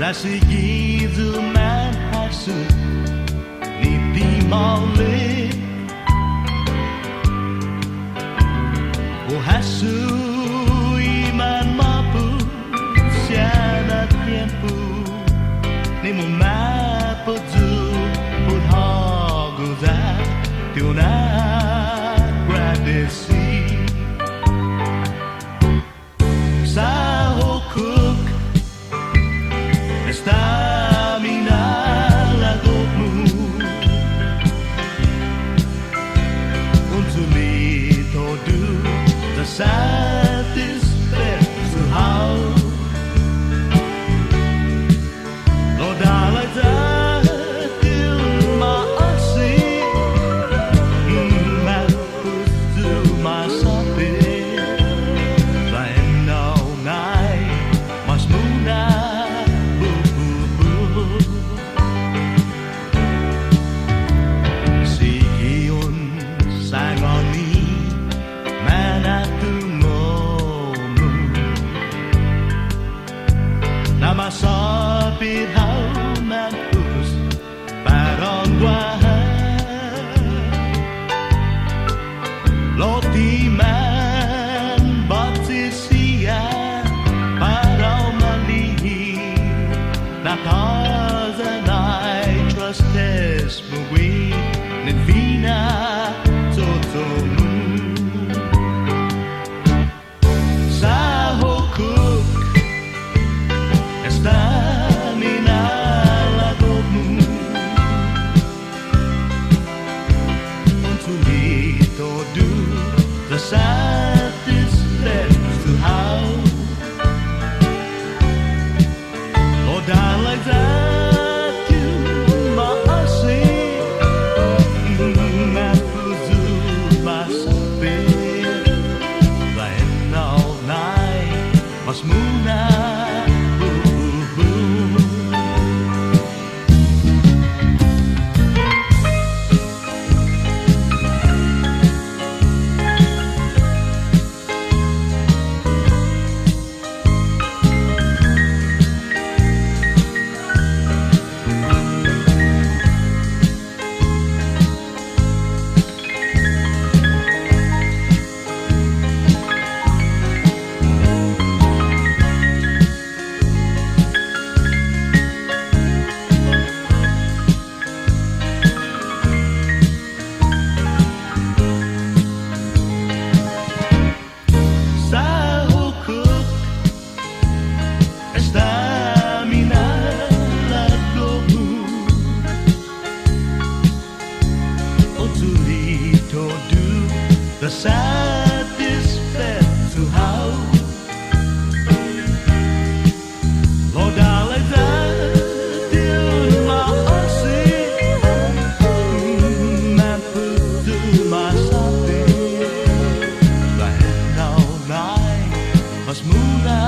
Nasigizuman hasut Niti maulit O hasu iman mapu Siada tiempo Ni mo mapudu Put haguza Tiuna gradesi Sa hukuk Estamina lagokmu Untuk litodu Satisfied to how Lo dalai zatil maasi Mapus tu masabi Lain nau nai Mas muna Sigion sangoni Namasapit hau mampus Parang guahan Loti man Batsisia Parang malihi Nakazanay Trustes mugwi Nivina Totomu Estamina lagokmu Untuk litodu The satisfied to how O dalai zatu maasi Mapuzu masapit Lain nau nai Mas muna The satisfied to how Lo dalai zatil maasi Mapudu masabi Lain nau nai Mas muna